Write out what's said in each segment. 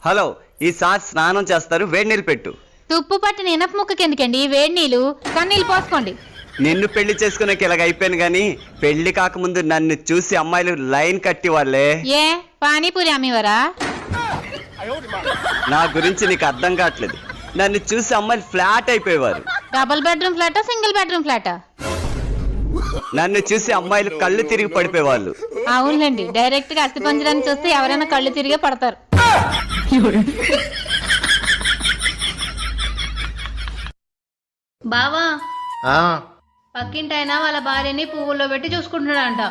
Hello, ఈసారి స్నానం చేస్తారు, వేడి నీళ్ళు పెట్టు. తుప్పు పట్టిన ఇనప ముక్కకి ఎందుకండి వేడి నీళ్ళు? కన్నీళ్ళు పోసుకోండి. నిన్ను పెళ్లి చేసుకునేకి ఇలాగ అయిపోయాను గాని, పెళ్లి కాకముందు నన్ను చూసి అమ్మాయిలు లైన్ కట్టి వాళ్ళే. ఏ పానీపూరి అమ్మేవారా? నా గురించి నీకు అర్థం కావట్లేదు. నన్ను చూసి అమ్మాయిలు ఫ్లాట్ అయిపోయేవారు. డబుల్ బెడ్రూమ్ ఫ్లాటా, సింగిల్ బెడ్రూమ్ ఫ్లాటా? నన్ను చూసి అమ్మాయిలు కళ్ళు తిరిగి పడిపోయేవాళ్ళు. అవునులేండి, డైరెక్ట్ గా అస్థి పంజరాన్ని చూస్తే ఎవరైనా కళ్ళు తిరిగే పడతారు. బావా, పక్కింటైనా వాళ్ళ భార్యని పువ్వుల్లో పెట్టి చూసుకుంటున్నాడంట.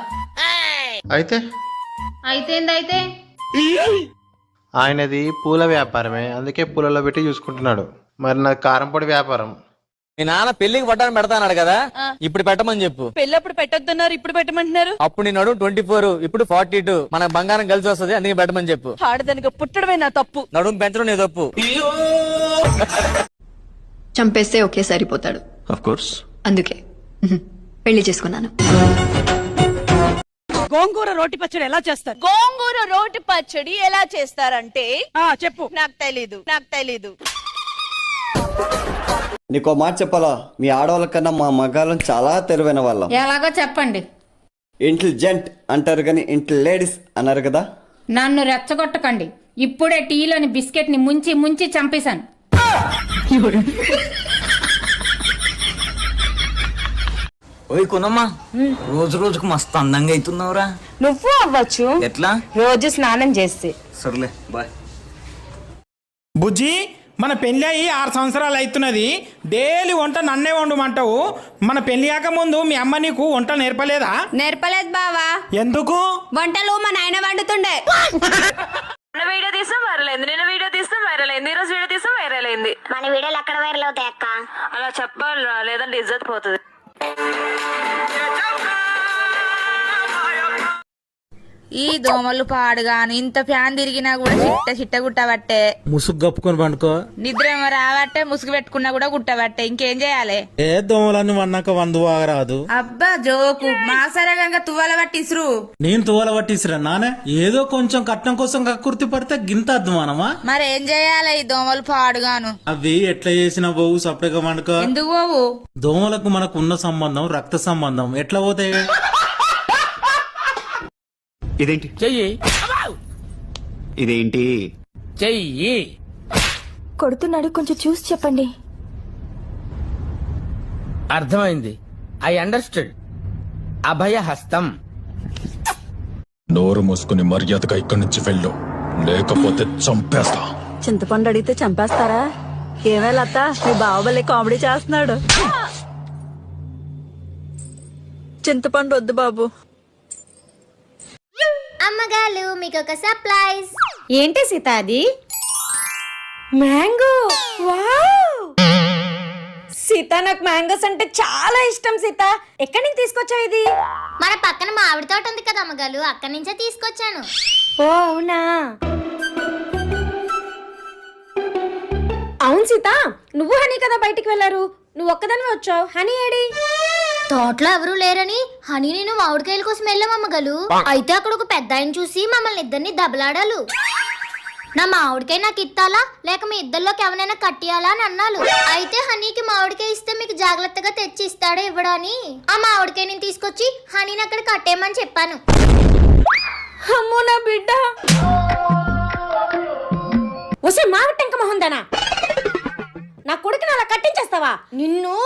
అయితే ఆయనది పూల వ్యాపారమే, అందుకే పూలలో పెట్టి చూసుకుంటున్నాడు. మరి నా కారంపొడి వ్యాపారం. మీ నాన్న పెళ్లికి పట్టాను పెడతాన్నాడు కదా, ఇప్పుడు పెట్టమని చెప్పు. పెళ్ళప్పుడు పెట్టొద్దన్నారు, ఇప్పుడు పెట్టమంటున్నారు. అప్పుడు నీ నడుము 24, ఇప్పుడు 42. మన బంగారం కలిసి వస్తుంది, అందుకే పెట్టమని చెప్పు. ఆడదానికి పుట్టడమే నా తప్పు, నడుము పెంచడం నీ తప్పు. చంపేస్తే ఒకే సరిపోతాడు. అందుకే పెళ్లి చేసుకున్నాను. గోంగూర రోటి పచ్చడి ఎలా చేస్తారు? గోంగూర రోటి పచ్చడి ఎలా చేస్తారంటే చెప్పు. నాకు తెలీదు. నీకో మాట చెప్పాలా, మీ ఆడవాళ్ళ కన్నా మా మగాళ్ళం చాలా తెలివైన వాళ్ళం. ఎలాగో చెప్పండి. ఇంటెలిజెంట్ అంటారు కానీ ఇంటెలిలేడీస్ అన్నారు కదా. నన్ను రెచ్చగొట్టకండి. ఇప్పుడే టీలోని బిస్కెట్ ని ముంచి ముంచి చంపేశాను. ఓయ్ కొనమ్మా, రోజు రోజుకు మస్తు అందంగా అవుతున్నావురా. నువ్వు అవ్వచ్చు, ఎట్లా? రోజు స్నానం చేస్తే. సర్లే బాయ్. బుజ్జి, మన పెళ్లి అయ్యి 6 సంవత్సరాలు అవుతున్నది. డైలీ వంట నన్నే వండమంటావు. మన పెళ్లి కాక ముందు మీ అమ్మ నీకు వంట నేర్పలేదా? నేర్పలేదు బావా. ఎందుకు? వంటలు మా నాయన వండుతుండే. వీడియో తీస్తాం వైరల్ అయింది, నేను వీడియో తీస్తాం వైరల్ అయింది, ఈ రోజు వీడియో తీస్తాం వైరల్ అయింది. మన వీడియోలు ఎక్కడ వైరల్ అవుతాయి అక్క? అలా చెప్పాలిరా, లేదంటే ఇజ్జత్ పోతుంది. ఈ దోమలు పాడుగాను ఇంత ఫ్యాన్ తిరిగినా కూడా చిట్ట గుట్టబట్టే. ముసుగు కప్పుకొని పండుకో. నిద్ర ఏమో రావట్టే, ముసుగు పెట్టుకున్నా కూడా గుట్టబట్టే. ఇంకేం చేయాలి? ఏ దోమలన్నీ వన్నాక 100 వాగరాదు. అబ్బా జోకు, మాసరగంగా తువ్వాల పట్టిసురు. నేను తువ్వాల పట్టిసిరా నానే? ఏదో కొంచెం కట్నం కోసం కక్కుర్తి పడితే గింత అద్దుమానమా? మరేం చేయాలి? ఈ దోమలు పాడుగాను అవి ఎట్లా చేసినా పోవు, సపరేట్గా వండుకో. ఎందుకు పోవు? దోమలకు మనకు ఉన్న సంబంధం రక్త సంబంధం, ఎట్లా పోతాయి? ఇదేంటి చెయ్యి, ఇదేంటి చెయ్యి. కొడుతున్నాడు, కొంచెం చూసి చెప్పండి. అర్థమైంది, ఐ అండర్స్టూడ్. అభయ హస్తం. నోరు మూసుకుని మర్యాదగా ఇక్కడి నుంచి వెళ్ళు, లేకపోతే చంపేస్తా. చింతపండు అడిగితే చంపేస్తారా? ఏమే లత, మీ బావబలే కామెడీ చేస్తున్నాడు. చింతపండు వద్దు బాబు. అమ్మగారు, మీకు ఒక సర్ప్రైజ్. ఏంటి సీత అది? మ్యాంగో. వావ్ సీత, నాకు మ్యాంగోస్ అంటే చాలా ఇష్టం. సీత, ఎక్కడి నుంచి తీసుకొచ్చావు ఇది? మన పక్కన మామిడి తోట ఉంది కదా అమ్మగారు, అక్కడి నుంచే తీసుకొచ్చాను. ఓ అవునా? అవును సీత, నువ్వు హనీ కదా బయటికి వెళ్ళారు, నువ్వు ఒక్కదానివే వచ్చావు. Honey AD? తోటలో ఎవరూ లేరని హనీ నేను మామిడికాయల కోసం వెళ్ళాం అమ్మగారు. అయితే అక్కడ ఒక పెద్ద ఆయన చూసి మమ్మల్ని ఇద్దరిని దెబ్బలాడాలు. నా మామిడికాయ నాకు ఇత్తాలా లేక మీ ఇద్దరిలోకి ఎవరైనా కట్టియాలా అని అన్నాడు. అయితే హనీకి మామిడికాయ ఇస్తే మీకు జాగ్రత్తగా తెచ్చి ఇస్తాడా ఇవ్వడా అని ఆ మామిడికాయ నేను తీసుకొచ్చి హనీని అక్కడ కట్టేయమని చెప్పాను. అమ్మో నా బిడ్డ. ఒసే మామిడి టెంక మొహందనా, నా కొడుకుని అలా కట్టించేస్తావా? నిన్ను